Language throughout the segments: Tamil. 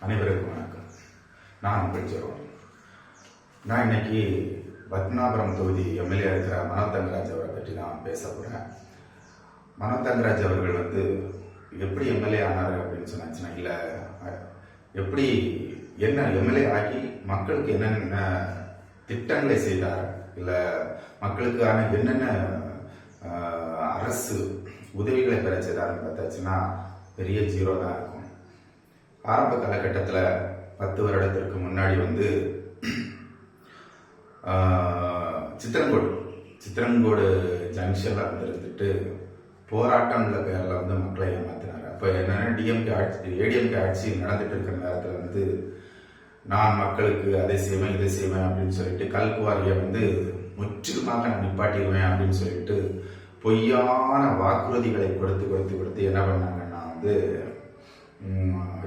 அனைவருக்கும் வணக்கம். நான் உங்கள் ஜெரோம். நான் இன்னைக்கு பத்மநாபபுரம் தொகுதி எம்எல்ஏ இருக்கிற மனோ தங்கராஜ் அவரை பற்றி நான் பேச போகிறேன். மனோ தங்கராஜ் அவர்கள் எப்படி எம்எல்ஏ ஆனார் அப்படின்னு சொன்னாச்சுன்னா, இல்லை எப்படி என்ன எம்எல்ஏ ஆகி மக்களுக்கு என்னென்ன திட்டங்களை செய்தார், இல்லை மக்களுக்கான என்னென்ன அரசு உதவிகளை பெற செய்தார்னு பார்த்தாச்சுன்னா பெரிய ஜீரோ தான் இருக்கும். ஆரம்ப காலகட்டத்தில் 10 வருடத்திற்கு முன்னாடி சித்திரங்கோடு ஜங்ஷன்ல இருந்துட்டு போராட்டம் உள்ள பேரில் மக்களை ஏமாத்தினார். அப்போ என்னன்னா ஏடிஎம்கே ஆட்சி நடந்துட்டு இருக்கிற நேரத்தில் நான் மக்களுக்கு அதை செய்வேன் இதை செய்வேன் அப்படின்னு சொல்லிட்டு கல்குவாரியை முற்றிலுமாக நான் நிப்பாட்டிடுவேன் அப்படின்னு சொல்லிட்டு பொய்யான வாக்குறுதிகளை கொடுத்து என்ன பண்ணாங்கன்னா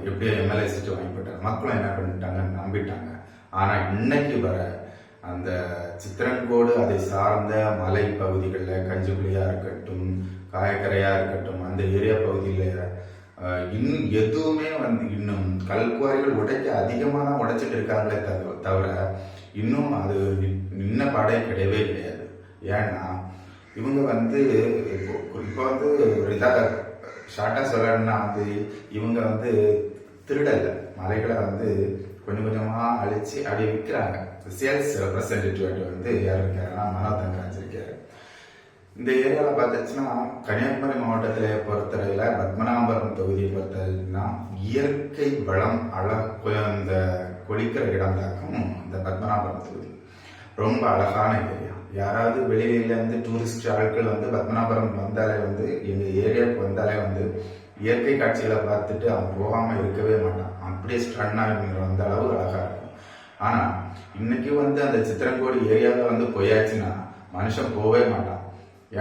எப்படியோ எம்எல்ஏ சீட்டு வாங்கி போட்டாங்க. மக்களும் என்ன பண்ணிட்டாங்க, நம்பிட்டாங்க. ஆனால் இன்னைக்கு வர அந்த சித்திரங்கோடு அதை சார்ந்த மலை பகுதிகளில் கஞ்சிக்குழியா இருக்கட்டும், காயக்கரையா இருக்கட்டும், அந்த ஏரியா பகுதியில் இன்னும் எதுவுமே இன்னும் கல்குவாரிகள் உடைக்க அதிகமாக தான் உடைச்சிட்டு இருக்காங்களே தவிர இன்னும் அது நின்ன பாடே கிடையவே கிடையாது. ஏன்னா இவங்க இப்போ இதாக ஷார்ட்டாக சொல்லணும்னா இவங்க திருடல்ல மலைகளை கொஞ்சம் கொஞ்சமாக அழிச்சு அப்படி விற்கிறாங்க. சேல்ஸ் ரெப்ரசன்டேட்டிவ் யார் இருக்காருன்னா மனோ தங்கராஜ் இருக்காரு. இந்த ஏரியாவில் பார்த்துச்சுன்னா கன்னியாகுமரி மாவட்டத்தில் பொறுத்தவரையில் பத்மநாபபுரம் தொகுதியை பொறுத்தவரைக்குன்னா இயற்கை வளம் இந்த கொளிக்கிற இடம் தாக்கும் இந்த பத்மநாபபுரம் தொகுதி ரொம்ப அழகான ஏரியா. யாராவது வெளியிலேருந்து டூரிஸ்ட் ஆட்கள் பத்மநாபபுரம் வந்தாலே எங்கள் ஏரியாவுக்கு வந்தாலே இயற்கை காட்சிகளை பார்த்துட்டு அவன் போகாமல் இருக்கவே மாட்டான். அப்படியே ஸ்டன்னாக வந்த அளவு அழகாக இருக்கும். ஆனால் இன்னைக்கு அந்த சித்திரங்கோடு ஏரியாவில் போயாச்சுன்னா மனுஷன் போகவே மாட்டான்.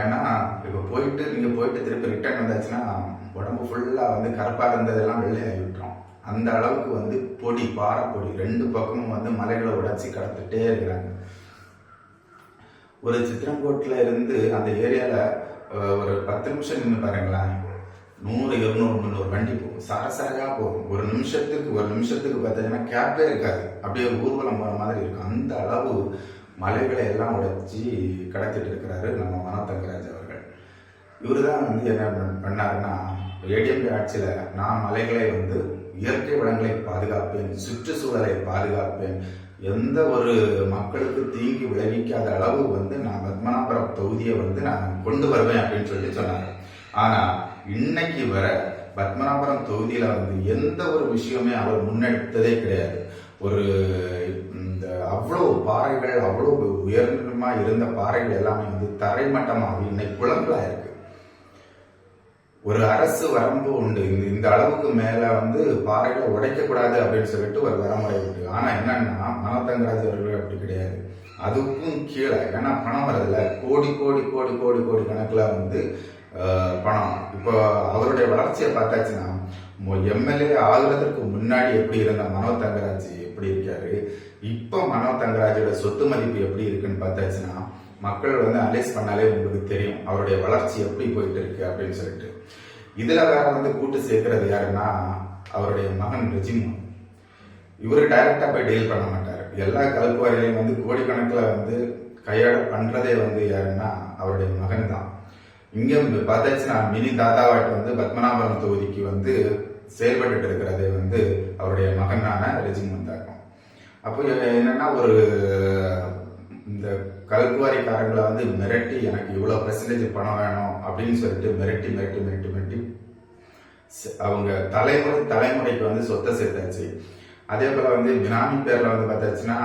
ஏன்னா இப்போ நீங்கள் போயிட்டு திருப்பி ரிட்டர்ன் வந்தாச்சுன்னா உடம்பு ஃபுல்லாக கருப்பாக இருந்ததெல்லாம் வெள்ளையாகி விட்டுரும். அந்த அளவுக்கு பொடி பாறை பொடி 2 பக்கமும் மலைகளை உடைச்சி கடந்துட்டே இருக்கிறாங்க. ஒரு சித்திரங்கோட்டில் இருந்து அந்த ஏரியாவில் ஒரு 10 நிமிஷம் நின்று பாருங்களேன், 100, 200, 300 வண்டி போகும், சரசரையா போகும். ஒரு நிமிஷத்துக்கு பார்த்தீங்கன்னா கேப்பே இருக்காது, அப்படியே ஊர்வலம் போகிற மாதிரி இருக்கும். அந்த அளவு மலைகளை எல்லாம் உடைச்சி கடத்திட்டு இருக்கிறாரு நம்ம மனோ தங்கராஜ் அவர்கள். இவரு தான் என்ன பண்ணாருன்னா, ஏடிஎம்கே ஆட்சியில் நான் மலைகளை இயற்கை வளங்களை பாதுகாப்பேன், சுற்றுச்சூழலை பாதுகாப்பேன், எந்த ஒரு மக்களுக்கு தீங்கு விளைவிக்காத அளவு நான் பத்மநாபபுரம் தொகுதியை நான் கொண்டு வருவேன் அப்படின்னு சொன்னாங்க. ஆனா இன்னைக்கு வர பத்மநாபபுரம் தொகுதியில எந்த ஒரு விஷயமே அவர் முன்னெடுத்ததே கிடையாது. இந்த அவ்வளவு பாறைகள், அவ்வளவு உயர்ந்தமா இருந்த பாறைகள் எல்லாமே தரைமட்டமாக இன்னைக்கு குளங்களா இருக்கு. ஒரு அரசு வரம்பு உண்டு, இந்த அளவுக்கு மேல பாறைகளை உடைக்க கூடாது அப்படின்னு சொல்லிட்டு ஒரு வரமுறை உண்டு. ஆனா என்னன்னா மனோ தங்கராஜ் அவர்கள் அப்படி கிடையாது. அதுக்கும் கீழே ஏன்னா பணம் வரதுல கோடி கோடி கோடி கோடி கோடி கணக்குல பணம். இப்போ அவருடைய வளர்ச்சியை பார்த்தாச்சுன்னா எம்எல்ஏ ஆகுறதுக்கு முன்னாடி எப்படி இருந்த மனோ தங்கராஜ் எப்படி இருக்காரு, இப்போ மனோ தங்கராஜோட சொத்து மதிப்பு எப்படி இருக்குன்னு பார்த்தாச்சுன்னா மக்கள் அனலைஸ் பண்ணாலே உங்களுக்கு தெரியும் அவருடைய வளர்ச்சி எப்படி போயிட்டு இருக்கு அப்படின்னு சொல்லிட்டு. இதுல வேற கூட்டு சேர்க்கிறது யாருன்னா அவருடைய மகன் ரெஜிமோன். இவரு டைரக்டா போய் டீல் பண்ண மாட்டாரு. எல்லா கல்குவாரிலையும் கோடிக்கணக்கில் கையாட பண்றதே யாருன்னா அவருடைய மகன் தான். இங்க பார்த்தாச்சுன்னா மினி தாதாவாட்டு பத்மநாபபுரம் தொகுதிக்கு செயல்பட்டு இருக்கிறதே அவருடைய மகனான ரெஜிமோன் தாக்கம். அப்போ என்னன்னா இந்த கல்குவாரிக்காரங்களை மிரட்டி எனக்கு இவ்வளவு பெர்சன்டேஜ் பணம் வேணும் அப்படின்னு சொல்லிட்டு மிரட்டி அவங்க தலைமுறைக்கு சொத்தை சேர்த்தாச்சு. அதே போல பினாமி பேர்ல பார்த்தாச்சுன்னா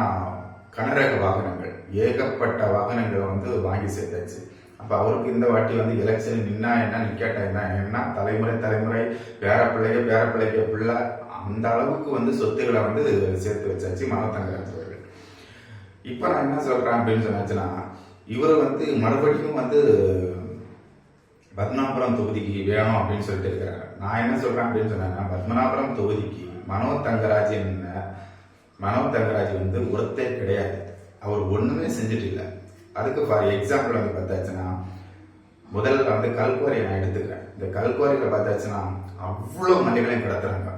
கனரக வாகனங்கள், ஏகப்பட்ட வாகனங்களை வாங்கி சேர்த்தாச்சு. அப்ப அவருக்கு இந்த வாட்டி எலெக்ஷன் நின்னா என்ன நிக்கட்டா என்ன தலைமுறை பேர பிள்ளைக்கு பிள்ளை அந்த அளவுக்கு சொத்துக்களை சேர்த்து வச்சாச்சு மனோ தங்கராஜ் அவர்கள். இப்ப நான் என்ன சொல்றேன் அப்படின்னு சொன்னாச்சுன்னா இவரு மறுபடியும் பத்மநாபபுரம் தொகுதிக்கு வேணும் அப்படின்னு சொல்லிட்டு இருக்கிறாரு. நான் என்ன சொல்றேன் அப்படின்னு சொன்னா பத்மநாபபுரம் தொகுதிக்கு மனோ தங்கராஜ் ஒருத்தே கிடையாது. அவர் ஒண்ணுமே செஞ்சுட்டு இல்லை. அதுக்கு ஃபார் எக்ஸாம்பிள் பார்த்தாச்சுன்னா முதல்ல கல்குவாரியை நான் எடுத்துக்கிறேன். இந்த கல்குவாரியில பார்த்தாச்சுன்னா அவ்வளவு மலைகளையும் கடத்துறாங்க.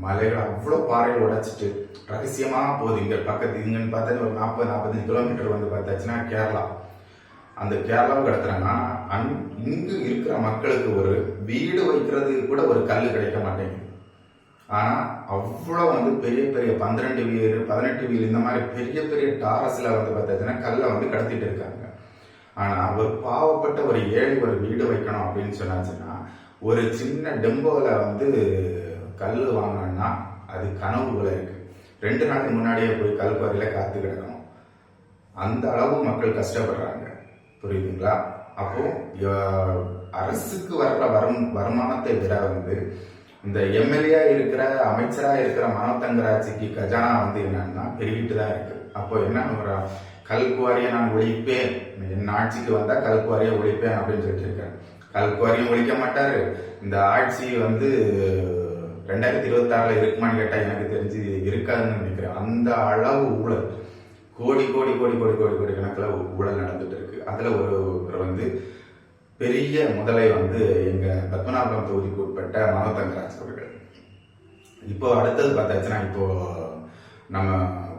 மலைகள் அவ்வளோ பாறைகள் உடைச்சிட்டு ரகசியமா போகுது. இங்க பக்கத்து இங்கன்னு பார்த்தா ஒரு 40-45 கிலோமீட்டர் வந்து பார்த்தாச்சுன்னா கேரளா. அந்த கேரளாவுக்கு கடத்துறாங்கன்னா இங்கு இருக்கிற மக்களுக்கு ஒரு வீடு வைக்கிறது கூட ஒரு கல் கிடைக்க மாட்டேங்குது. ஆனா அவ்வளோ வந்து பெரிய பெரிய 12 வீடு 18 வீடு இந்த மாதிரி பெரிய பெரிய டாரஸ்ல வந்து பார்த்தாச்சுன்னா கல்லை வந்து கடத்திட்டு இருக்காங்க. ஆனா ஒரு பாவப்பட்ட ஒரு ஏழை ஒரு வீடு வைக்கணும் அப்படின்னு சொன்னாச்சுன்னா ஒரு சின்ன டெம்போல வந்து கல் வாங்கணும்னா அது கனவு போல இருக்கு. 2 நாளைக்கு முன்னாடியே போய் கல்குவாரியில காத்து கிடக்கணும். அந்த அளவு மக்கள் கஷ்டப்படுறாங்க. புரியுதுங்களா? அப்போ அரசுக்கு வர்ற வருமானத்தை விட வந்து இந்த எம்எல்ஏ இருக்கிற அமைச்சரா இருக்கிற மனோ தங்கராஜுக்கு கஜானா வந்து என்னன்னா பெருகிட்டு தான் இருக்கு. அப்போ என்ன கல்குவாரியை நான் ஒழிப்பேன், என் ஆட்சிக்கு வந்தா கல்குவாரியை ஒழிப்பேன் அப்படின்னு சொல்லிட்டு இருக்கேன். கல்குவாரியும் ஒழிக்க மாட்டாரு. இந்த ஆட்சி வந்து 2026 இருக்குமான்னு கேட்டா எனக்கு தெரிஞ்சு இருக்காதுன்னு நினைக்கிறேன். அந்த அளவு ஊழல், கோடி கோடி கோடி கோடி கோடி கோடி கணக்கில் ஊழல் நடந்துட்டு இருக்கு. அதுல ஒரு வந்து பெரிய முதலை வந்து எங்க பத்மநாபபுரம் தொகுதிக்கு உட்பட்ட மனோ தங்கராஜ் அவர்கள். இப்போ அடுத்தது பார்த்தாச்சுன்னா இப்போ நம்ம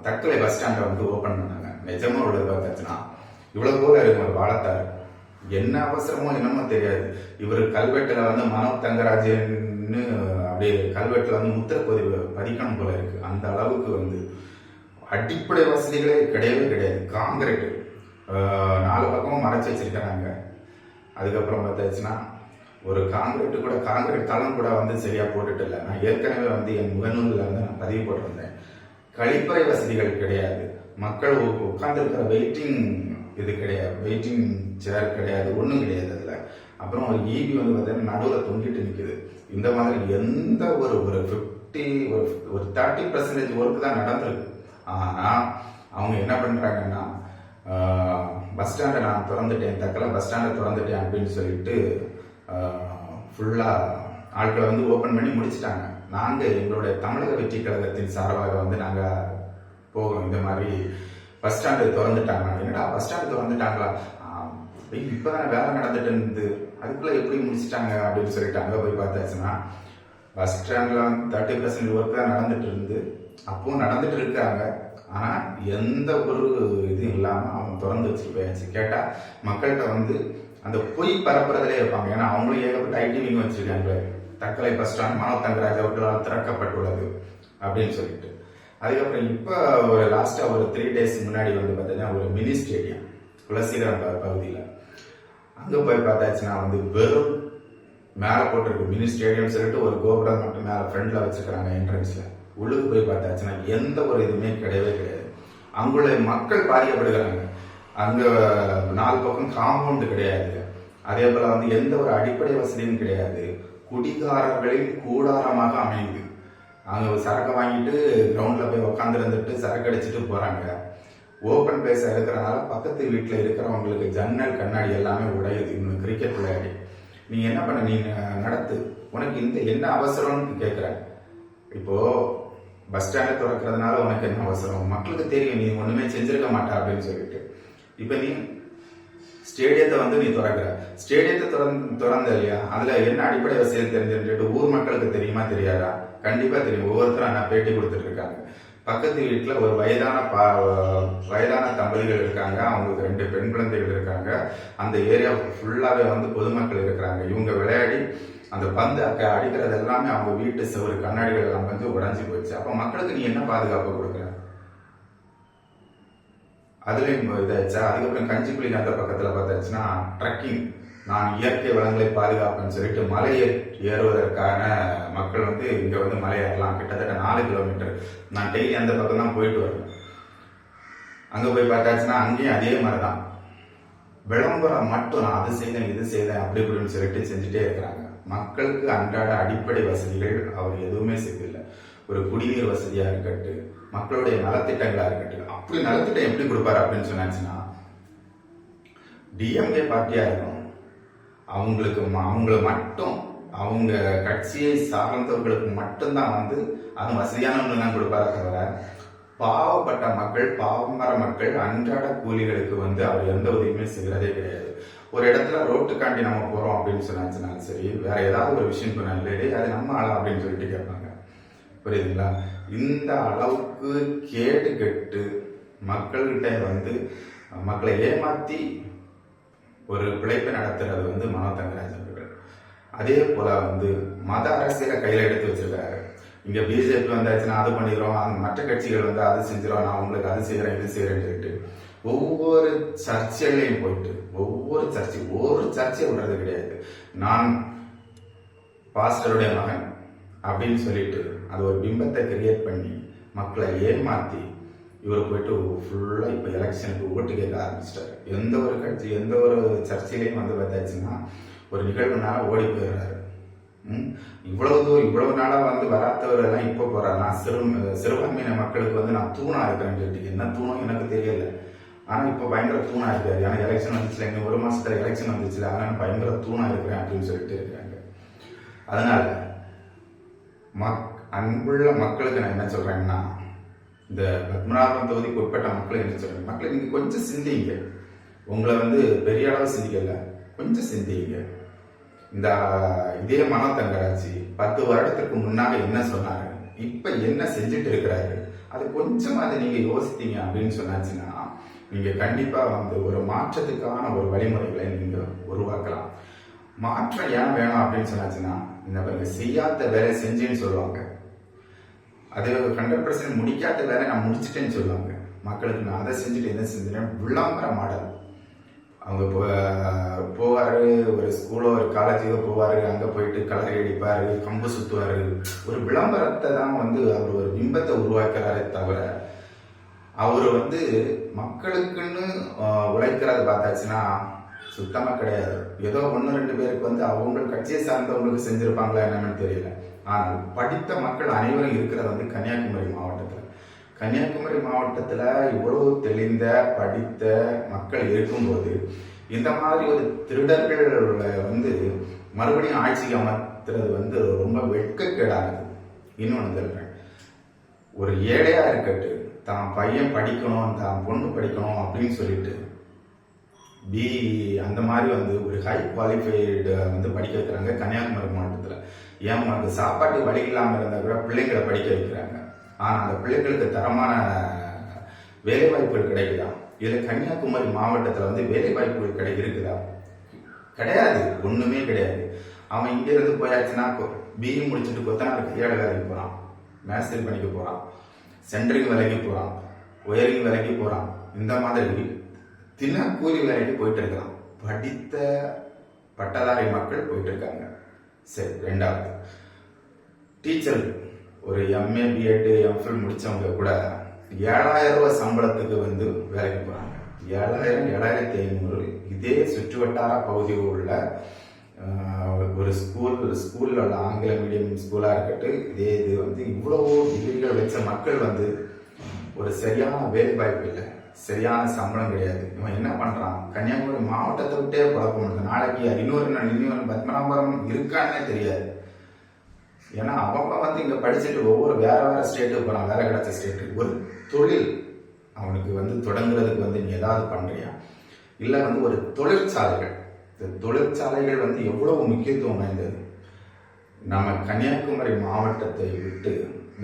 தக்கலை பஸ் ஸ்டாண்டை வந்து ஓபன் பண்ணாங்க. நிஜமா உள்ளது பார்த்தாச்சுன்னா இவ்வளவு போல இருக்கும் ஒரு வாழத்தார். என்ன அவசரமோ என்னமோ தெரியாது. இவர் கல்வெட்டுல வந்து மனோ தங்கராஜன்னு அப்படியே கல்வெட்டுல வந்து முத்திர பதிக்கணும் போல இருக்கு. அந்த அளவுக்கு வந்து அடிப்படை வசதிகளே கிடையவே கிடையாது. காங்கிரீட் 4 பக்கமும் மறைச்சு வச்சிருக்கிறாங்க. அதுக்கப்புறம் பார்த்தாச்சுன்னா ஒரு காங்கிரீட் தளம் கூட வந்து சரியா போட்டுட்டு இல்லை. நான் ஏற்கனவே வந்து என் முகநூலில் வந்து நான் பதிவு போட்டிருந்தேன். கழிப்பறை வசதிகள் கிடையாது. மக்கள் உட்கார்ந்து இருக்கிற வெயிட்டிங் இது கிடையாது, வெயிட்டிங் சேர் கிடையாது, ஒன்றும் கிடையாது அதுல. அப்புறம் ஒரு ஈபி வந்து பார்த்தீங்கன்னா நடுவில் தொங்கிட்டு நிற்குது. இந்த மாதிரி எந்த ஒரு 30% ஒர்க் தான் நடந்திருக்கு. ஆனா அவங்க என்ன பண்றாங்கன்னா பஸ் ஸ்டாண்டை நான் திறந்துட்டேன், தக்கலை பஸ் ஸ்டாண்டை திறந்துட்டேன் அப்படின்னு சொல்லிட்டு ஃபுல்லா ஆட்களை வந்து ஓபன் பண்ணி முடிச்சுட்டாங்க. நாங்க எங்களுடைய தமிழக வெற்றி கழகத்தின் சார்பாக வந்து நாங்க போகிறோம். இந்த மாதிரி பஸ் ஸ்டாண்டு திறந்துட்டாங்க. என்னடா பஸ் ஸ்டாண்டு திறந்துட்டாங்களா? இப்பதானே வேலை நடந்துட்டு இருந்து, அதுக்குள்ள எப்படி முடிச்சுட்டாங்க அப்படின்னு சொல்லிட்டு அங்க போய் பார்த்தாச்சுன்னா பஸ் ஸ்டாண்ட்ல 30% ஒர்க் தான் நடந்துட்டு இருந்து, அப்பவும் நடந்துட்டு இருக்காங்க. ஆனா எந்த ஒரு இதுவும் இல்லாம அவங்க திறந்து வச்சுட்டு போயாச்சு. கேட்டா மக்கள்கிட்ட வந்து அந்த பொய் பரப்புறதுலே இருப்பாங்க. ஏன்னா அவங்களும் ஏகப்பட்ட ஐடி விங் வச்சிருக்காங்க. தக்கலை பஸ் ஸ்டாண்ட் மனோ தங்கராஜ் அவர்களால் திறக்கப்பட்டுள்ளது அப்படின்னு சொல்லிட்டு. அதுக்கப்புறம் இப்ப ஒரு லாஸ்டா ஒரு 3 days முன்னாடி வந்து பார்த்தீங்கன்னா ஒரு மினி ஸ்டேடியம் குலசீகரம் பகுதியில் அங்க போய் பார்த்தாச்சுன்னா வந்து வெறும் மேல போட்டிருக்கு மினி ஸ்டேடியம் சொல்லிட்டு ஒரு கோபுரம் மட்டும் மேல ஃப்ரண்ட்ல வச்சிருக்காங்க என்ட்ரன்ஸ்ல. உள்ளுக்கு போய் பார்த்தாச்சுன்னா எந்த ஒரு இதுவுமே கிடையவே கிடையாது. அங்குள்ள மக்கள் பாதிக்கப்படுகிறாங்க. அங்க 4 பக்கம் காம்பவுண்ட் கிடையாது. அதே போல வந்து எந்த ஒரு அடிப்படை வசதியும் கிடையாது. குடிகாரர்களின் கூடாரமாக அமையுது. அங்க சரக்கு வாங்கிட்டு கிரவுண்ட்ல போய் உட்காந்து இருந்துட்டு சரக்கு அடிச்சுட்டு போறாங்க. ஓபன் பிளேஸ் இருக்கிறனால பக்கத்து வீட்டுல இருக்கிறவங்களுக்கு ஜன்னல் கண்ணாடி எல்லாமே உடையுது. இன்னும் கிரிக்கெட் விளையாடி நீ என்ன பண்ண, நீ நடத்து, உனக்கு இந்த என்ன அவசரம்னு கேட்கிற. இப்போ பஸ் ஸ்டாண்டை திறக்கிறதுனால உனக்கு என்ன அவசரம்? மக்களுக்கு தெரியும் நீ ஒண்ணுமே செஞ்சிருக்க மாட்டா அப்படின்னு சொல்லிட்டு. இப்ப நீ ஸ்டேடியத்தை வந்து நீ திறக்கிற, ஸ்டேடியத்தை திறந்த இல்லையா, அதுல என்ன அடிப்படை வசதி தெரிஞ்சுட்டு ஊர் மக்களுக்கு தெரியுமா தெரியாதா? கண்டிப்பா தெரியும். ஒவ்வொருத்தரும் நான் பேட்டி கொடுத்துட்டு இருக்காங்க. பக்கத்து வீட்டுல ஒரு வயதான தம்பதிகள் இருக்காங்க. அவங்களுக்கு 2 பெண் குழந்தைகள் இருக்காங்க. அந்த ஏரியா ஃபுல்லாவே வந்து பொதுமக்கள் இருக்கிறாங்க. இவங்க விளையாடி அந்த பந்து அடிக்கிறது எல்லாமே அவங்க வீட்டு செவரு கண்ணாடிகள் எல்லாம் வந்து உடைஞ்சு போச்சு. அப்ப மக்களுக்கு நீ என்ன பாதுகாப்பு கொடுக்குற? அதுலயும் இதாச்சா. அதுக்கப்புறம் கஞ்சிப்புலி அந்த பக்கத்துல பார்த்தாச்சுன்னா ட்ரக்கிங், நான் இயற்கை வளங்களை பாதுகாப்புன்னு சொல்லிட்டு மலை ஏறுவதற்கான மக்கள் வந்து இங்க வந்து மலை ஏறலாம். கிட்டத்தட்ட 4 கிலோமீட்டர். நான் டெய்லி அந்த பக்கம் தான் போயிட்டு வருவேன். அங்க போய் பார்த்தாச்சுன்னா அங்கேயும் அதே மாதிரிதான் விளம்பரம் மட்டும், நான் அது செய்தேன் இது செய்தேன் அப்படி இப்படின்னு சொல்லிட்டு செஞ்சுட்டே இருக்கிறாங்க. மக்களுக்கு அன்றாட அடிப்படை வசதிகள் அவர் எதுவுமே செய்யல. ஒரு குடிநீர் வசதியா இருக்கட்டும், மக்களுடைய நலத்திட்டங்களா இருக்கட்டும். அப்படி நலத்திட்டம் எப்படி கொடுப்பாரு அப்படின்னு சொன்னாச்சுன்னா டிஎம்கே பார்ட்டியா இருக்கும். அவங்கள மட்டும் அவங்க கட்சியை சார்ந்தவர்களுக்கு மட்டும்தான் வந்து அது வசதியானவங்க தான் கொடுப்பார தவிர பாவப்பட்ட மக்கள், பாவமர மக்கள், அன்றாட கூலிகளுக்கு வந்து அவர் எந்த உதவியுமே செய்யறதே கிடையாது. ஒரு இடத்துல ரோட்டுக்காண்டி நம்ம போறோம் அப்படின்னு சொன்னாச்சுனாலும் சரி, வேற ஏதாவது ஒரு விஷயம் சொன்னாலே அது நம்ம ஆளா அப்படின்னு சொல்லிட்டு கேட்பாங்க. புரியுதுங்களா? இந்த அளவுக்கு கேட்டு கெட்டு மக்கள்கிட்ட வந்து மக்களை ஏமாத்தி ஒரு பிழைப்பை நடத்துறது வந்து மனோ தங்கராஜ் அவர்கள். அதே போல வந்து மத அரசியலை கையில எடுத்து வச்சிருக்காரு. இங்க பிஜேபி வந்தாச்சுன்னா அது பண்ணிடுறோம், மற்ற கட்சிகள் வந்து அது செஞ்சிடும், நான் உங்களுக்கு அது செய்யறேன் இது செய்யறேன்னு சொல்லிட்டு ஒவ்வொரு சர்ச்சைகளையும் போயிட்டு ஒரு சர்ச்சையை விடுறது கிடையாது. நான் பாஸ்டருடைய மகன் அப்படின்னு சொல்லிட்டு அது ஒரு பிம்பத்தை கிரியேட் பண்ணி மக்களை ஏமாத்தி இவர் போயிட்டு ஃபுல்லாக இப்போ எலெக்ஷனுக்கு ஓட்டு கேட்க ஆரம்பிச்சிட்டாரு. எந்த ஒரு கட்சி எந்த ஒரு சர்ச்சையிலையும் வந்து பார்த்தாச்சுன்னா ஒரு நிகழ்வுனால ஓடி போயிடுறாரு. இவ்வளவு நாளாக வந்து வராதவரெல்லாம் இப்போ போறாரு. நான் சிறுபான்மையின மக்களுக்கு வந்து நான் தூணா இருக்கிறேன்னு சொல்லிட்டு, என்ன தூணும் எனக்கு தெரியல. ஆனா இப்போ பயங்கர தூணா இருக்காரு. ஏன்னா எலெக்ஷன் வந்துச்சுல, இன்னும் ஒரு மாசத்துல எலெக்ஷன் வந்துச்சுல, அதனால பயங்கர தூணா இருக்கிறேன் அப்படின்னு சொல்லிட்டு இருக்காங்க. அதனால அன்புள்ள மக்களுக்கு நான் என்ன சொல்றேன்னா, இந்த பத்மநாபம் தொகுதிக்கு உட்பட்ட மக்களுக்கு என்ன சொல்றேன், மக்களுக்கு நீங்க கொஞ்சம் சிந்திங்க. உங்களை வந்து பெரிய அளவு சிந்திக்கல, கொஞ்சம் சிந்திங்க. இதே மனோ தங்கராஜ் 10 வருடத்துக்கு முன்னாக என்ன சொன்னாரு, இப்ப என்ன செஞ்சுட்டு இருக்கிறாரு, அது கொஞ்சம் அதை நீங்க யோசித்தீங்க அப்படின்னு சொன்னாச்சுன்னா நீங்க கண்டிப்பா வந்து ஒரு மாற்றத்துக்கான ஒரு வழிமுறைகளை நீங்க உருவாக்கலாம். மாற்றம் ஏன் வேணும் அப்படின்னு சொன்னாச்சுன்னா, இந்த செய்யாத வேலை செஞ்சேன்னு சொல்லுவாங்க, அது 100% முடிக்காத வேலை நான் முடிச்சுட்டேன்னு சொல்லுவாங்க. மக்களுக்கு நான் அதை செஞ்சுட்டு என்ன செஞ்சேன் விளம்பர மாடல். அவங்க போவாரு, ஒரு ஸ்கூலோ ஒரு காலேஜுக்கோ போவாரு, அங்க போயிட்டு கலரை அடிப்பாரு, கம்பு சுத்துவாரு. ஒரு விளம்பரத்தை தான் வந்து அவர் ஒரு பிம்பத்தை உருவாக்குறாரே தவிர அவர் வந்து மக்களுக்குன்னு உழைக்கிறது பார்த்தாச்சுன்னா சுத்தமா கிடையாது. ஏதோ 1-2 பேருக்கு வந்து அவங்க கட்சியை சார்ந்தவங்களுக்கு செஞ்சிருப்பாங்களா என்னன்னு தெரியல. ஆனால் படித்த மக்கள் அனைவரும் இருக்கிறது வந்து கன்னியாகுமரி மாவட்டத்தில். கன்னியாகுமரி மாவட்டத்துல இவ்வளவு தெளிந்த படித்த மக்கள் இருக்கும்போது இந்த மாதிரி ஒரு திருடர்கள் வந்து மறுபடியும் ஆட்சிக்கு அமர்த்துறது வந்து ரொம்ப வெட்கக்கேடானது. இன்னொன்று சொல்றேன், ஒரு ஏழையா இருக்கட்டு தான் பையன் படிக்கணும், தான் பொண்ணு படிக்கணும் அப்படின்னு சொல்லிட்டு அந்த மாதிரி வந்து ஒரு ஹை குவாலிஃபைடு வந்து படிக்க வைக்கிறாங்க கன்னியாகுமரி மாவட்டத்துல. ஏன் வந்து சாப்பாட்டு வழி இல்லாம இருந்தா கூட பிள்ளைங்களை படிக்க வைக்கிறாங்க. ஆனா அந்த பிள்ளைகளுக்கு தரமான வேலை வாய்ப்புகள் கிடைக்குதா? இதுல கன்னியாகுமரி மாவட்டத்துல வந்து வேலை வாய்ப்புகள் இருக்குதா? கிடையாது, ஒண்ணுமே கிடையாது. அவன் இங்க இருந்து போயாச்சுன்னா பிஇ முடிச்சுட்டு கொத்தனார் கையாள வேலைக்கு போறான், மேஸ்திரி பணிக்கு போறான், சென்டரிங் வேலைக்கு போறான், ஒயரிங் வேலைக்கு போறான். இந்த மாதிரி தினக்கூலி வேலைக்கு போயிட்டு இருக்கான். படித்த பட்டதாரி மக்கள் போயிட்டு இருக்காங்க. சரி, ரெண்டாவது டீச்சர் ஒரு எம்ஏ பிஎட் எம்ஃபில் முடிச்சவங்க கூட 7,000 ரூபாய் சம்பளத்துக்கு வந்து வேலைக்கு போறாங்க. 7,000 7,500. இதே சுற்றுவட்டார பகுதியில் உள்ள ஒரு ஸ்கூல்ல உள்ள ஆங்கில மீடியம் ஸ்கூலா இருக்கட்டும், இதே இது வந்து இவ்வளவோ டிகிரிகள் வச்ச மக்கள் வந்து ஒரு சரியான வேலை வாய்ப்பு இல்லை, சரியான சம்பளம் கிடையாது. இவன் என்ன பண்றான், கன்னியாகுமரி மாவட்டத்தை விட்டே குழப்பம் பண்ணுது. நாளைக்கு இன்னொரு பத்மநாபபுரம் இருக்கான்னே தெரியாது. ஏன்னா அவங்க வந்து இங்க படிச்சுட்டு ஒவ்வொரு வேற ஸ்டேட்டுக்கு போறான், வேலை கிடைச்ச ஸ்டேட்டுக்கு. ஒரு தொழில் அவனுக்கு வந்து தொடங்குறதுக்கு வந்து நீ ஏதாவது பண்றியா, இல்ல வந்து ஒரு தொழிற்சாலைகள், இந்த தொழிற்சாலைகள் வந்து எவ்வளவு முக்கியத்துவம் வாய்ந்தது. நம்ம கன்னியாகுமரி மாவட்டத்தை விட்டு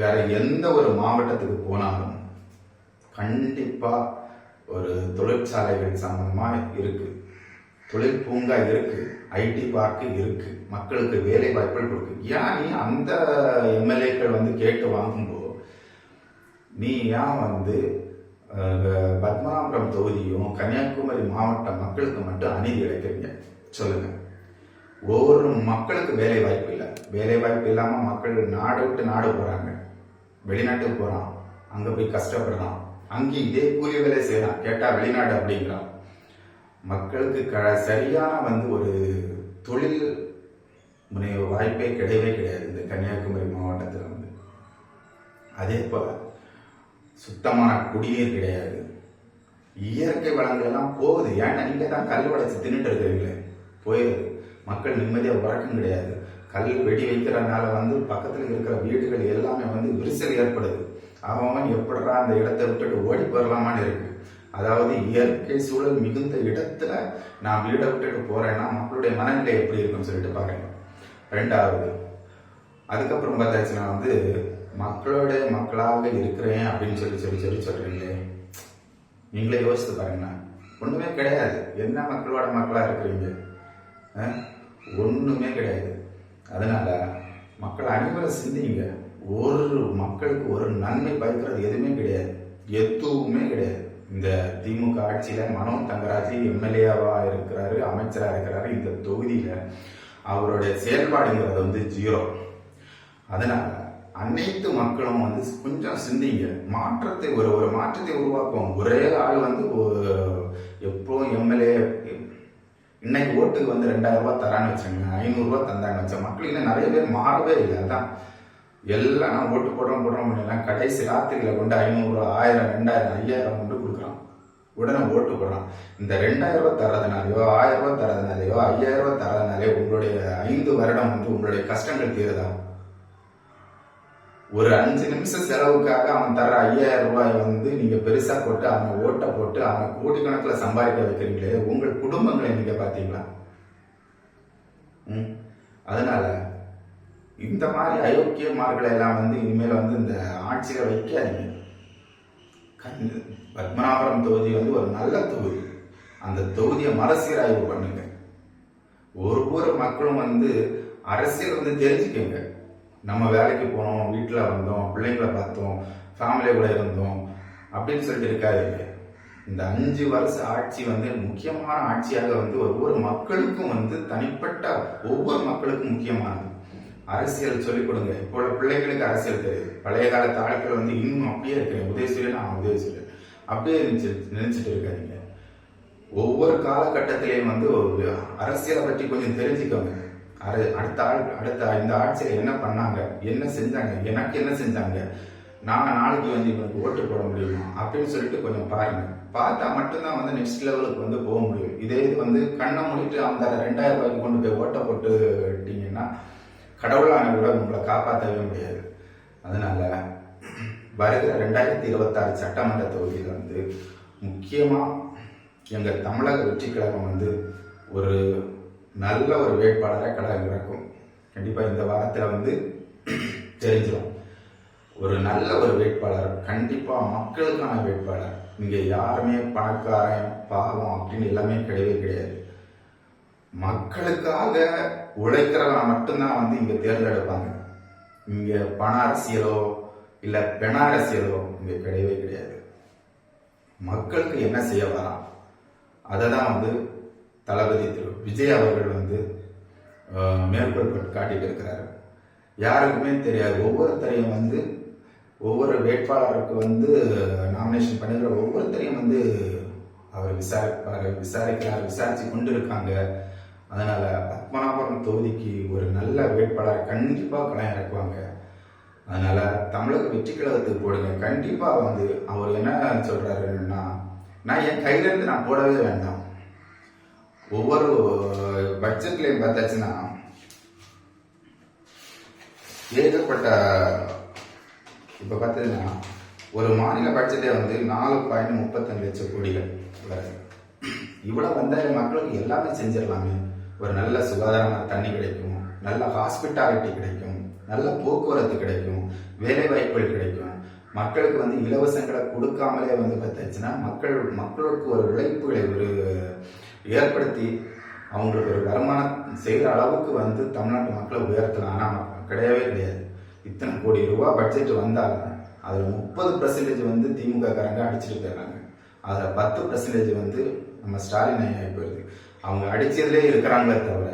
வேற எந்த ஒரு மாவட்டத்துக்கு போனாலும் கண்டிப்பா ஒரு தொழிற்சாலைகள் சம்பந்தமா இருக்கு, தொழில் பூங்கா இருக்கு, ஐடி பார்க் இருக்கு, மக்களுக்கு வேலை வாய்ப்புகள் கொடுக்கு. ஏன் நீ அந்த எம்எல்ஏக்கள் வந்து கேட்டு வாங்கும்போது நீ ஏன் வந்து பத்மநாபபுரம் தொகுதியும் கன்னியாகுமரி மாவட்ட மக்களுக்கு மட்டும் அநீதி இழைக்கிறீங்க சொல்லுங்க? ஒவ்வொரு மக்களுக்கு வேலை வாய்ப்பு இல்லை. வேலை வாய்ப்பு இல்லாம மக்கள் நாடு விட்டு நாடு போறாங்க, வெளிநாட்டுக்கு போறான், அங்க போய் கஷ்டப்படுறான், அங்கே இதே கூலி வேலை செய்யறான், கேட்டா வெளிநாடு அப்படிங்கிறான். மக்களுக்கு சரியான வந்து ஒரு தொழில் முனைவு வாய்ப்பே கிடையவே கிடையாது இந்த கன்னியாகுமரி மாவட்டத்தில் வந்து. அதே போல சுத்தமான குடிநீர் கிடையாது, இயற்கை வளங்கள் எல்லாம் போகுது. ஏன்னா நீங்க தான் கல் உடைச்சு தின்னுட்டு இருக்கிறீங்களே, போயிடுது. மக்கள் நிம்மதியாக உறக்கம் கிடையாது. கல் வெடி வைக்கிறதுனால வந்து பக்கத்தில் இருக்கிற வீடுகள் எல்லாமே வந்து விரிசல் ஏற்படுது. அவன் எப்படா அந்த இடத்தை விட்டுட்டு ஓடி போயிடலாமான்னு இருக்கு. அதாவது இயற்கை சூழல் மிகுந்த இடத்துல நான் வீடை விட்டுட்டு போறேன்னா மக்களுடைய மனநிலை எப்படி இருக்குன்னு சொல்லிட்டு பாருங்க. ரெண்டாவது, அதுக்கப்புறம் பார்த்தாச்சுன்னா வந்து மக்களோட மக்களாக இருக்கிறேன் அப்படின்னு சொல்றீங்களே, நீங்களே யோசித்து பாருங்கண்ணா. ஒண்ணுமே கிடையாது. என்ன மக்களோட மக்களா இருக்கிறீங்க? ஒண்ணுமே கிடையாது. அதனால மக்கள் அனைவரும் சிந்திங்க. ஒரு மக்களுக்கு ஒரு நன்மை பயக்கிறது எதுவுமே கிடையாது, எதுவுமே கிடையாது. இந்த திமுக ஆட்சியில மனோ தங்கராஜ் எம்எல்ஏவா இருக்கிறாரு, அமைச்சரா இருக்கிறாரு. இந்த தொகுதியில அவருடைய செயல்பாடுங்கிறது வந்து 0. அதனால அனைத்து மக்களும் வந்து கொஞ்சம் சிந்திங்க. மாற்றத்தை ஒரு மாற்றத்தை உருவாக்கும். ஒரே ஆள் வந்து எப்போ எம்எல்ஏ இன்னைக்கு ஓட்டுக்கு வந்து 2000 ரூபாய் தரான்னு வச்சுங்க, 500 ரூபாய் தந்தாங்க வச்ச மக்கள் இன்னும் நிறைய பேர் மாறவே இல்லை. அதான் எல்லாம் ஓட்டு போடுறோம் எல்லாம் கடைசி ராத்திரியில கொண்டு 500 ரூபாய், 1000, 2000, 5000 கொண்டு கொடுக்குறான். உடனே ஓட்டு போடுறான். இந்த 2000 ரூபாய் தரதுனாலயோ, 1000 ரூபாய் தரதுனாலயோ, 5000 ரூபாய் தரதுனாலே உங்களுடைய 5 வருடம் வந்து உங்களுடைய கஷ்டங்கள் தீருதா? ஒரு 5 நிமிஷம் செலவுக்காக அவன் தர 5000 ரூபாய் வந்து நீங்க பெருசா போட்டு அவனை ஓட்ட போட்டு அவனை கோடிக்கணக்கில் சம்பாதிக்க வைக்கிறீங்களே, உங்கள் குடும்பங்களை நீங்க பாத்தீங்களா? அதனால இந்த மாதிரி அயோக்கியமார்களை எல்லாம் வந்து இனிமேல் வந்து இந்த ஆட்சியில வைக்காதீங்க. பத்மநாபபுரம் தொகுதி வந்து ஒரு நல்ல தொகுதி. அந்த தொகுதியை மறுசீராய்வு பண்ணுங்க. ஒரு மக்களும் வந்து அரசியல் வந்து தெரிஞ்சுக்கங்க. நம்ம வேலைக்கு போனோம், வீட்டில் வந்தோம், பிள்ளைங்களை பார்த்தோம், ஃபேமிலி கூட இருந்தோம் அப்படின்னு சொல்லிட்டு இருக்காதீங்க. இந்த 5 வருஷ ஆட்சி வந்து முக்கியமான ஆட்சியாக வந்து ஒவ்வொரு மக்களுக்கும் வந்து தனிப்பட்ட ஒவ்வொரு மக்களுக்கும் முக்கியமானது. அரசியல் சொல்லிக் கொடுங்க. இப்போ உள்ள பிள்ளைங்களுக்கு அரசியல் தெரியுது. பழைய காலத்து ஆட்கள் வந்து இன்னும் அப்படியே இருக்கிறேன், உதயசூரியன் உதயசூரியன் அப்படியே நினைச்சிட்டு இருக்காதீங்க. ஒவ்வொரு காலகட்டத்திலையும் வந்து அரசியலை பற்றி கொஞ்சம் தெரிஞ்சுக்கோங்க. அடுத்த இந்த ஆட்சியில என்ன பண்ணாங்க, என்ன செஞ்சாங்க, எனக்கு என்ன செஞ்சாங்க, நான் நாளைக்கு வந்து இவனுக்கு ஓட்டு போட முடியுமா அப்படின்னு சொல்லிட்டு கொஞ்சம் பாருங்க. பார்த்தா மட்டும்தான் வந்து நெக்ஸ்ட் லெவலுக்கு வந்து போக முடியும். இதே இது வந்து கண்ணை மூடிட்டு அந்த 2000 ரூபாய்க்கு கொண்டு போய் ஓட்ட போட்டுட்டீங்கன்னா கடவுளான கூட உங்களை காப்பாற்றவே முடியாது. அதனால வருகிற 2026 சட்டமன்ற தொகுதியில் வந்து முக்கியமா எங்க தமிழக வெற்றி கழகம் வந்து ஒரு நல்ல ஒரு வேட்பாளரை கழகம் இறக்கும். கண்டிப்பா இந்த வாரத்துல வந்து தெரிஞ்சிடும். ஒரு நல்ல ஒரு வேட்பாளர், கண்டிப்பா மக்களுக்கான வேட்பாளர். இங்க யாருமே பணக்காரன் பாவம் அப்படின்னு எல்லாமே கிடையவே கிடையாது. மக்களுக்காக உழைக்கிறவன் மட்டும்தான் வந்து இங்க தேர்ந்தெடுப்பாங்க. இங்க பண அரசியலோ இல்ல பெண அரசியலோ இங்க கிடையவே கிடையாது. மக்களுக்கு என்ன செய்ய வரான் அதை தான் வந்து தளபதி திரு விஜய் அவர்கள் வந்து மேற்கோள் காட்டிட்டு இருக்கிறாரு. யாருக்குமே தெரியாது. ஒவ்வொருத்தரையும் வந்து ஒவ்வொரு வேட்பாளருக்கு வந்து நாமினேஷன் பண்ணுகிற ஒவ்வொருத்தரையும் வந்து அவர் விசாரிச்சு கொண்டு இருக்காங்க. அதனால பத்மநாபபுரம் தொகுதிக்கு ஒரு நல்ல வேட்பாளர் கண்டிப்பா களம் இறக்குவாங்க. அதனால தமிழக வெற்றி கழகத்துக்கு போடுங்க. கண்டிப்பா வந்து அவர் என்ன சொல்றாருன்னா, நான் என் கையில இருந்து நான் போடவே வேண்டாம். ஒவ்வொரு பட்ஜெட்லையும் பார்த்தாச்சுன்னா ஏகப்பட்ட இப்ப பார்த்தீங்கன்னா ஒரு மாநில பட்ஜெட்டே வந்து 4.35 லட்சம் கோடிகள் வருது. இவ்வளவு வந்த மக்களுக்கு எல்லாமே செஞ்சிடலாமே. ஒரு நல்ல சுகாதாரமான தண்ணி கிடைக்கும், நல்ல ஹாஸ்பிட்டாலிட்டி கிடைக்கும், நல்ல போக்குவரத்து கிடைக்கும், வேலை வாய்ப்புகள் கிடைக்கும். மக்களுக்கு வந்து இலவசங்களை கொடுக்காமலே வந்து பார்த்தாச்சுன்னா மக்களுக்கு ஒரு உழைப்புகளை ஒரு ஏற்படுத்தி அவங்களுக்கு ஒரு வருமானம் செய்கிற அளவுக்கு வந்து தமிழ்நாட்டு மக்களை உயர்த்தலாம். ஆனால் கிடையவே கிடையாது. இத்தனை கோடி ரூபாய் பட்ஜெட் வந்தாலும் அதில் 30% வந்து திமுக காரங்க அடிச்சுட்டு போயிடுறாங்க. அதில் 10% வந்து நம்ம ஸ்டாலின் ஐயா போயிடுது. அவங்க அடிச்சதுலே இருக்கிறாங்களே தவிர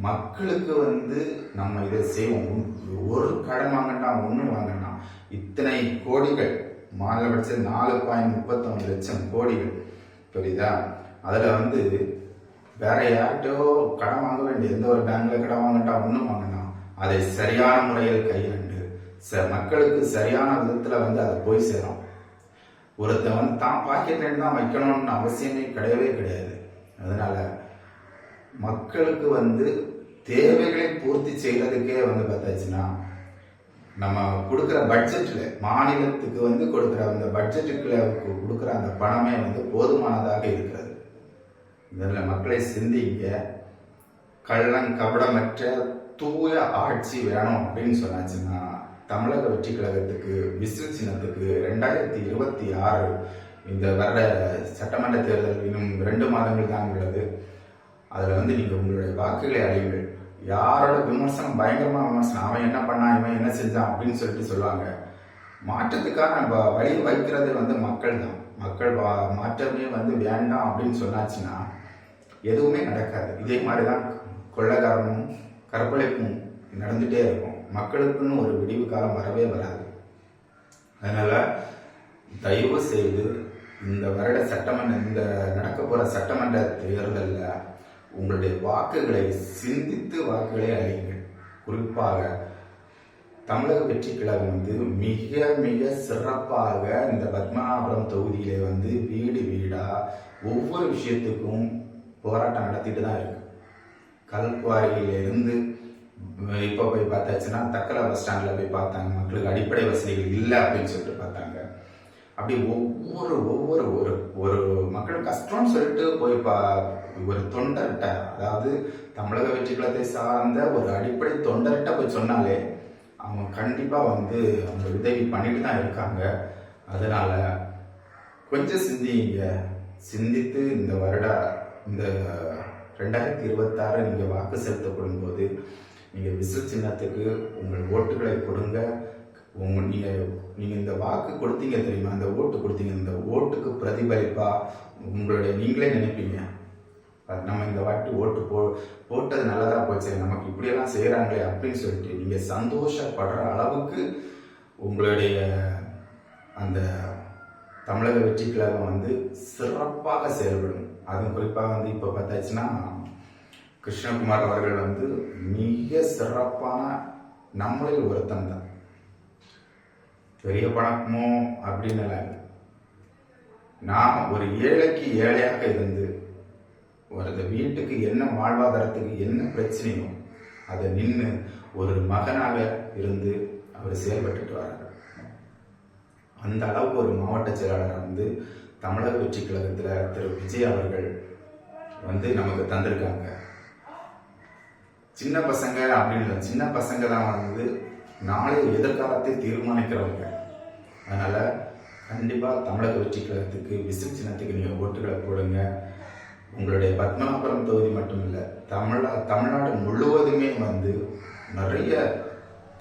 மக்களுக்கு வந்து நம்ம இதை செய்வோம். ஒரு கடன் வாங்கினா ஒன்று வாங்கினா இத்தனை கோடிகள் மாநில பட்ஜெட் 4.39 லட்சம் கோடிகள் புரியுதா? அதில் வந்து வேற யார்கிட்டயோ கடன் வாங்க வேண்டிய எந்த ஒரு பேங்க்ல கடன் வாங்கிட்டா ஒன்றும் வாங்கினா அதை சரியான முறையில் கையாண்டு மக்களுக்கு சரியான விதத்துல வந்து அதை போய் சேரும். ஒருத்தன் வந்து தான் பாக்கெட்ல தான் வைக்கணும்னு அவசியமே கிடையவே கிடையாது. அதனால மக்களுக்கு வந்து தேவைகளை பூர்த்தி செய்யறதுக்கே வந்து பார்த்தாச்சுன்னா நம்ம கொடுக்குற பட்ஜெட்ல மாநிலத்துக்கு வந்து கொடுக்குற அந்த பட்ஜெட்டுக்குள்ள கொடுக்குற அந்த பணமே வந்து போதுமானதாக இருக்கிறது. இதில் மக்களை சிந்திங்க. கள்ளம் கபடமற்ற தூய ஆட்சி வேணும் அப்படின்னு சொன்னாச்சுன்னா தமிழக வெற்றி கழகத்துக்கு விசில் சின்னத்துக்கு 2026 இந்த வர்ற சட்டமன்ற தேர்தல் இன்னும் 2 மாதங்கள் தான் உள்ளது. அதில் வந்து நீங்கள் உங்களுடைய வாக்குகளை அழியுங்கள். யாரோட விமர்சனம் பயங்கரமாக விமர்சனம், அவன் என்ன பண்ணான் இவன் என்ன செஞ்சான் அப்படின்னு சொல்லிட்டு சொல்லுவாங்க. மாற்றத்துக்கான வழி வைக்கிறதே வந்து மக்கள் தான். மக்கள் மாற்றமே வந்து வேண்டாம் அப்படின்னு சொன்னாச்சுன்னா எதுவுமே நடக்காது. இதே மாதிரி தான் கொள்ளைக்காரனும் கற்பழிப்பும் நடந்துகிட்டே இருக்கும். மக்களுக்குன்னு ஒரு விடிவு காலம் வரவே வராது. அதனால தயவு செய்து இந்த வருட இந்த நடக்க போற சட்டமன்ற தேர்தலில் உங்களுடைய வாக்குகளை சிந்தித்து வாக்குகளை அளியுங்கள். குறிப்பாக தமிழக வெற்றி கழகம் வந்து மிக மிக சிறப்பாக இந்த பத்மநாபபுரம் தொகுதியிலே வந்து வீடு வீடா ஒவ்வொரு விஷயத்துக்கும் போராட்டம் நடத்திட்டு தான் இருக்கு. கல்குவாரியிலிருந்து இப்போ போய் பார்த்தாச்சுன்னா தக்கலை பஸ் ஸ்டாண்டில் போய் பார்த்தாங்க, மக்களுக்கு அடிப்படை வசதிகள் இல்லை அப்படின்னு சொல்லிட்டு பார்த்தாங்க. அப்படி ஒவ்வொரு ஒரு மக்கள் கஷ்டம்னு சொல்லிட்டு போய் ஒரு தொண்டர்கிட்ட, அதாவது தமிழக வெற்றி கழகத்தை சார்ந்த ஒரு அடிப்படை தொண்டர்கிட்ட போய் சொன்னாலே அவங்க கண்டிப்பா வந்து அவங்க உதவி பண்ணிட்டு தான் இருக்காங்க. அதனால கொஞ்சம் சிந்தித்து இந்த இந்த 2026 நீங்க வாக்கு செலுத்தப்படும் போது நீங்க விசில் சின்னத்துக்கு உங்கள் ஓட்டுகளை கொடுங்க. நீங்க இந்த வாக்கு கொடுத்தீங்க தெரியுமா, அந்த ஓட்டு கொடுத்தீங்க, இந்த ஓட்டுக்கு பிரதிபலிப்பா நீங்களே நினைப்பீங்க, நம்ம இந்த வாட்டி ஓட்டு போட்டது நல்லதா போச்சு, நமக்கு இப்படியெல்லாம் செய்யறாங்களே அப்படின்னு சொல்லிட்டு நீங்க சந்தோஷப்படுற அளவுக்கு உங்களுடைய அந்த தமிழக வெற்றி கழகம் வந்து சிறப்பாக செயல்படும். அதுவும் குறிப்பாக வந்து இப்ப பார்த்தாச்சுன்னா கிருஷ்ணகுமார் அவர்கள் வந்து மிக சிறப்பான நம்மளில் ஒருத்தன் தான். பெரிய பணமோ அப்படின்னு நான் ஒரு ஏழைக்கு ஏழையாக இருந்து ஒரு வீட்டுக்கு என்ன வாழ்வாதாரத்துக்கு என்ன பிரச்சனையோ அதை நின்று ஒரு மகனாக இருந்து அவர் செயல்பட்டு வர்றார். அந்த அளவுக்கு ஒரு மாவட்ட செயலாளர் வந்து தமிழக வெற்றி கழகத்தில் திரு விஜய் அவர்கள் வந்து நமக்கு தந்திருக்காங்க. சின்ன பசங்க அப்படின்னு சின்ன பசங்க தான் வந்து நாளைய எதிர்காலத்தை தீர்மானிக்கிறவங்க. அதனால கண்டிப்பா தமிழக வெற்றி கழகத்துக்கு விசில் சின்னத்துக்கு நீங்க ஓட்டுகளை போடுங்க. உங்களுடைய பத்மநாபபுரம் தொகுதி மட்டும் இல்லை, தமிழ்நாடு முழுவதுமே வந்து நிறைய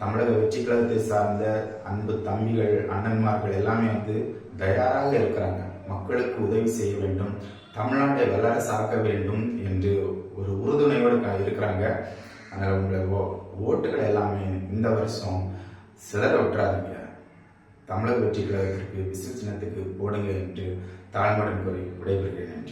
தமிழக வெற்றி கழகத்தை சார்ந்த அன்பு தம்பிகள் அண்ணன்மார்கள் எல்லாமே வந்து தயாராக இருக்கிறாங்க. மக்களுக்கு உதவி செய்ய வேண்டும், தமிழ்நாட்டை வல்லரசு ஆக்க வேண்டும் என்று ஒரு உறுதுணையோடு இருக்கிறாங்க. அதனால உங்களை ஓட்டுகள் எல்லாமே இந்த வருஷம் சிதற விட்டுறாதீங்க. தமிழக வெற்றி கழகத்திற்கு விசில் சின்னத்துக்கு போடுங்க என்று தாழ்மையுடன் கூறி விடைபெறுகிறேன்.